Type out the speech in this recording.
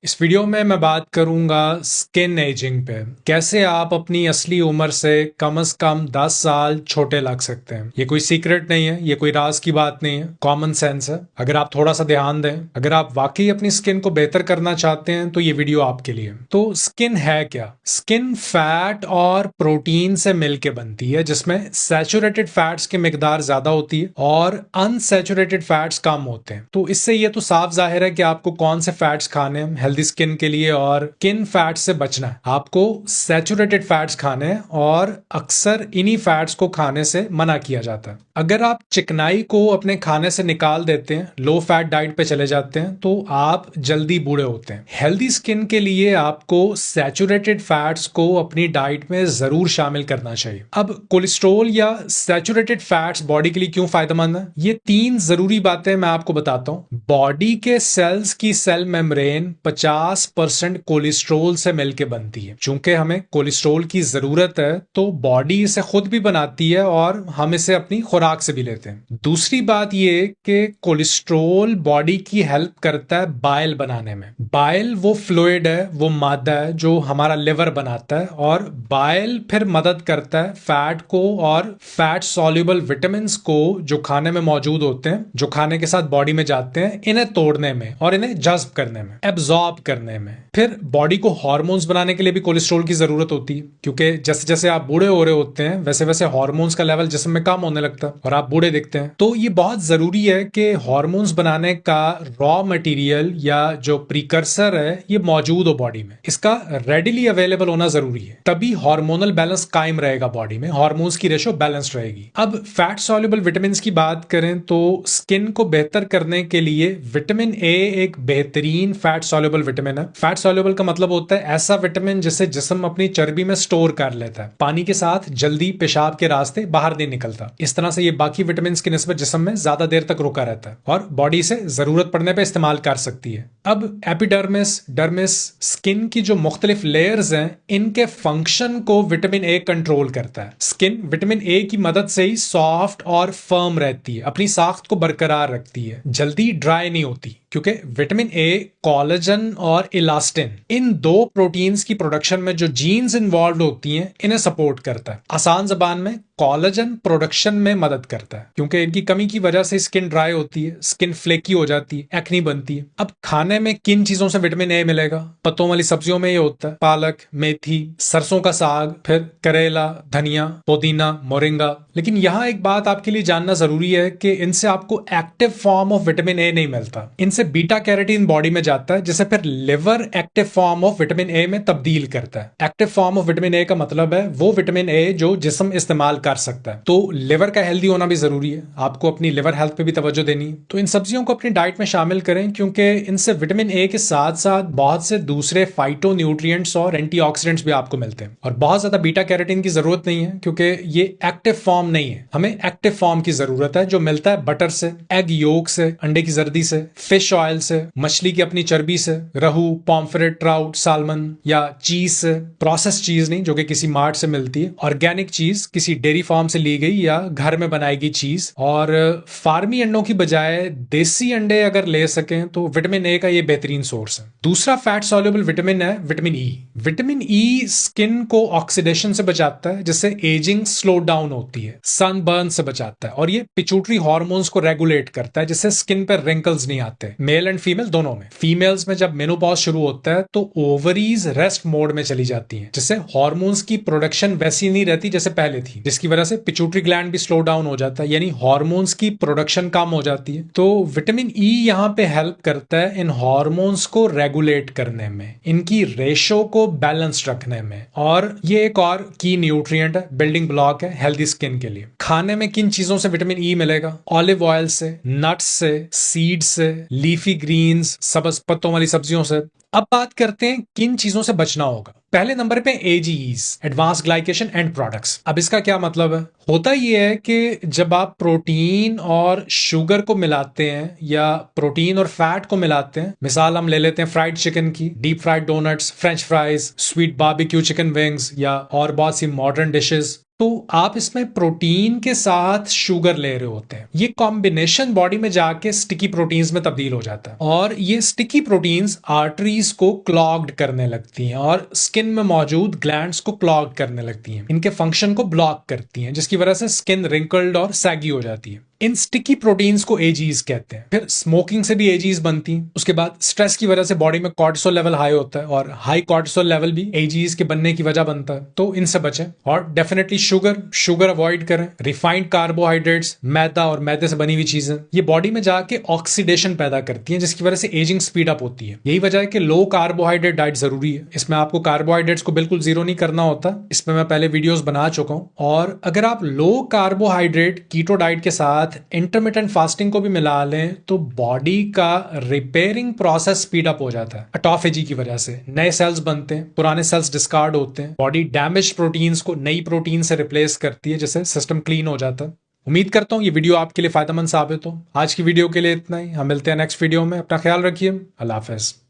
इस वीडियो में मैं बात करूंगा स्किन एजिंग पे। कैसे आप अपनी असली उम्र से कम 10 साल छोटे लग सकते हैं। ये कोई सीक्रेट नहीं है, ये कोई राज की बात नहीं है, कॉमन सेंस है। अगर आप थोड़ा सा ध्यान दें, अगर आप वाकई अपनी स्किन को बेहतर करना चाहते हैं तो ये वीडियो आपके लिए। तो स्किन है क्या? स्किन फैट और प्रोटीन से मिलके बनती है, जिसमें सैचुरेटेड फैट्स की मिकदार ज्यादा होती है और अनसैचुरेटेड फैट्स कम होते हैं। तो इससे ये तो साफ जाहिर है कि आपको कौन से फैट्स खाने हैं हेल्दी स्किन के लिए और किन फैट्स से बचना है। आपको सैचुरेटेड फैट्स खाने हैं और अक्सर इन्हीं फैट्स को खाने से मना किया जाता है। अगर आप चिकनाई को अपने खाने से निकाल देते हैं, लो फैट डाइट पे चले जाते हैं, तो आप जल्दी बूढ़े होते हैं। हेल्दी स्किन के लिए आपको सैचुरेटेड फैट्स को अपनी डाइट में जरूर शामिल करना चाहिए। अब कोलेस्ट्रॉल या सैचुरेटेड फैट्स बॉडी के लिए क्यों फायदेमंद है, ये तीन जरूरी बातें मैं आपको बताता हूं। बॉडी के सेल्स की सेल मेम्ब्रेन 50% कोलेस्ट्रोल से मिलकर बनती है। चूंकि हमें कोलेस्ट्रोल की जरूरत है तो बॉडी इसे खुद भी बनाती है और हम इसे अपनी खुराक से भी लेते हैं। दूसरी बात ये कि कोलेस्ट्रोल बॉडी की हेल्प करता है बाइल बनाने में। बाइल वो फ्लूइड है, वो मादा है जो हमारा लिवर बनाता है, और बाइल फिर मदद करता है फैट को और फैट सॉल्युबल विटामिन को जो खाने में मौजूद होते हैं, जो खाने के साथ बॉडी में जाते हैं, इन्हें तोड़ने में और इन्हें जज्ब करने में, एब्जॉर्ब करने में। फिर बॉडी को हार्मोन्स बनाने के लिए भी कोलेस्ट्रॉल की जरूरत होती है, क्योंकि जैसे जैसे आप बूढ़े हो रहे होते हैं वैसे वैसे हार्मोन्स का लेवल जिस्म में कम होने लगता है और आप बूढ़े दिखते हैं। तो ये बहुत जरूरी है कि हार्मोन्स बनाने का रॉ मटेरियल या जो प्रीकर्सर है ये मौजूद हो बॉडी में। इसका रेडिली अवेलेबल होना जरूरी है, तभी हार्मोनल बैलेंस कायम रहेगा बॉडी में, हार्मोन्स की रेशो बैलेंस्ड रहेगी। अब फैट सॉल्युबल विटामिन की बात करें तो स्किन को बेहतर करने के लिए विटामिन ए एक बेहतरीन फैट सॉल्युबल विटामिन है। फैट सॉल्युबल का मतलब होता है ऐसा विटामिन जिसे जिस्म अपनी चर्बी में स्टोर कर लेता है, पानी के साथ जल्दी पेशाब के रास्ते बाहर नहीं निकलता। इस तरह से ये बाकी विटामिन की निस्बत जिस्म में ज्यादा देर तक रुका रहता है और बॉडी इसे जरूरत पड़ने पर इस्तेमाल कर सकती है। अब एपिडर्मिस, डर्मिस, स्किन की जो मुख्तलिफ लेयर्स हैं, इनके फंक्शन को विटामिन ए कंट्रोल करता है। स्किन विटामिन ए की मदद से ही सॉफ्ट और फर्म रहती है, अपनी साख्त को बरकरार रखती है, जल्दी ड्राई नहीं होती, क्योंकि विटामिन ए कोलेजन और इलास्टिन, इन दो प्रोटीन्स की प्रोडक्शन में जो जीन्स इन्वॉल्व होती हैं, इन्हें सपोर्ट करता है। आसान जबान में कोलेजन प्रोडक्शन में मदद करता है, क्योंकि इनकी कमी की वजह से स्किन ड्राई होती है, स्किन फ्लेकी हो जाती है, एक्नी बनती है। अब खाने में किन चीजों से विटामिन ए मिलेगा? पत्तों वाली सब्जियों में ये होता है, पालक, मेथी, सरसों का साग, फिर करेला, धनिया, पुदीना, मोरिंगा। लेकिन यहां एक बात आपके लिए जानना जरूरी है कि इनसे आपको active form of vitamin A नहीं मिलता। इनसे बीटा कैरोटीन बॉडी में जाता है, जिसे फिर liver active form of vitamin A में तब्दील करता है। Active form of vitamin A का मतलब है वो विटामिन ए जो जिस्म इस्तेमाल कर सकता है। तो लिवर का हेल्दी होना भी जरूरी है, आपको अपनी लिवर हेल्थ पे भी तवज्जो देनी है। तो इन सब्जियों को अपनी डाइट में शामिल करें, क्योंकि इनसे विटामिन ए के साथ साथ बहुत से दूसरे फाइटो न्यूट्रिएंट्स और एंटीऑक्सीडेंट्स भी आपको मिलते हैं। और बहुत ज्यादा बीटा कैरोटीन की जरूरत नहीं है, क्योंकि ये एक्टिव फॉर्म नहीं है। हमें एक्टिव फॉर्म की जरूरत है, जो मिलता है बटर से, एग योक से, अंडे की जर्दी से, फिश ऑयल से, मछली की अपनी चर्बी से, रहू, पॉम्फ्रेट, ट्राउट, सालमन, या चीज से। प्रोसेस चीज नहीं जो कि किसी मार्ट से मिलती है, ऑर्गेनिक चीज किसी डेयरी फार्म से ली गई या घर में बनाई गई चीज। और फार्मी अंडों की बजाय देसी अंडे अगर ले सकें तो विटामिन ए का ये बेहतरीन सोर्स है। दूसरा फैट सॉल्युबल विटामिन है vitamin E. Vitamin E skin को ऑक्सीडेशन से बचाता है, जिससे एजिंग स्लो डाउन होती है, सनबर्न से बचाता है, और ये पिट्यूटरी हार्मोन्स को रेगुलेट करता है, जिससे स्किन पर रिंकल्स नहीं आते, मेल एंड फीमेल दोनों में। फीमेल्स में जब मेनोपॉज शुरू होता है तो ओवरीज रेस्ट मोड में चली जाती हैं, जिससे हार्मोन्स की प्रोडक्शन वैसी नहीं रहती जैसे पहले थी, जिसकी वजह से पिट्यूटरी ग्लैंड भी स्लो डाउन हो जाता है, यानी हार्मोन्स की प्रोडक्शन कम हो जाती है। तो विटामिन ई यहां पे हेल्प करता है इन हार्मोन्स को रेगुलेट करने में, इनकी रेशो को बैलेंस रखने में, और ये एक और की न्यूट्रिएंट है, बिल्डिंग ब्लॉक है हेल्दी स्किन के लिए। खाने में किन चीजों से विटामिन ई मिलेगा? ऑलिव ऑयल से, नट्स से, सीड से, लीफी ग्रीन्स, सब्ज पत्तों वाली सब्जियों से। अब बात करते हैं किन चीजों से बचना होगा। पहले नंबर पे एजीईज, एडवांस ग्लाइकेशन एंड प्रोडक्ट्स। अब इसका क्या मतलब है? होता यह है कि जब आप प्रोटीन और शुगर को मिलाते हैं या प्रोटीन और फैट को मिलाते हैं, मिसाल हम ले लेते हैं फ्राइड चिकन की, deep fried donuts, French fries, sweet barbecue chicken wings, या और बहुत सी मॉडर्न डिशेस, तो आप इसमें प्रोटीन के साथ शुगर ले रहे होते हैं। ये कॉम्बिनेशन बॉडी में जाके स्टिकी प्रोटीन्स में तब्दील हो जाता है और ये स्टिकी प्रोटीन्स आर्टरीज को क्लॉग्ड करने लगती हैं और स्किन में मौजूद ग्लैंड्स को क्लॉग करने लगती हैं। इनके फंक्शन को ब्लॉक करती हैं, जिसकी वजह से स्किन रिंकल्ड और सैगी हो जाती है। इन स्टिकी प्रोटीन्स को एजीज कहते हैं। फिर स्मोकिंग से भी एजीज बनती हैं। उसके बाद स्ट्रेस की वजह से बॉडी में कॉर्टिसोल लेवल हाई होता है और हाई कॉर्टिसोल लेवल भी एजीज के बनने की वजह बनता है। तो इनसे बचें और डेफिनेटली शुगर अवॉइड करें। रिफाइंड कार्बोहाइड्रेट्स, मैदा और मैदे से बनी हुई चीजें ये बॉडी में जाके ऑक्सीडेशन पैदा करती हैं, जिसकी वजह से एजिंग स्पीड अप होती है। यही वजह है कि लो कार्बोहाइड्रेट डाइट जरूरी है। इसमें आपको कार्बोहाइड्रेट्स को बिल्कुल जीरो नहीं करना होता। इसमें मैं पहले वीडियोस बना चुका हूं। और अगर आप लो कार्बोहाइड्रेट कीटो डाइट के साथ इंटरमिटेंट फास्टिंग को भी मिला लें तो बॉडी का रिपेयरिंग प्रोसेस स्पीड अप हो जाता है। ऑटोफेजी की वजह से नए सेल्स बनते हैं, पुराने सेल्स डिस्कार्ड होते हैं। बॉडी डैमेज प्रोटीन्स को नई प्रोटीन से रिप्लेस करती है, जिससे सिस्टम क्लीन हो जाता है। उम्मीद करता हूं ये वीडियो आपके लिए फायदेमंद साबित हो। आज की वीडियो के लिए इतना ही। हम मिलते हैं नेक्स्ट वीडियो में। अपना ख्याल रखिए। अल्लाह हाफिज।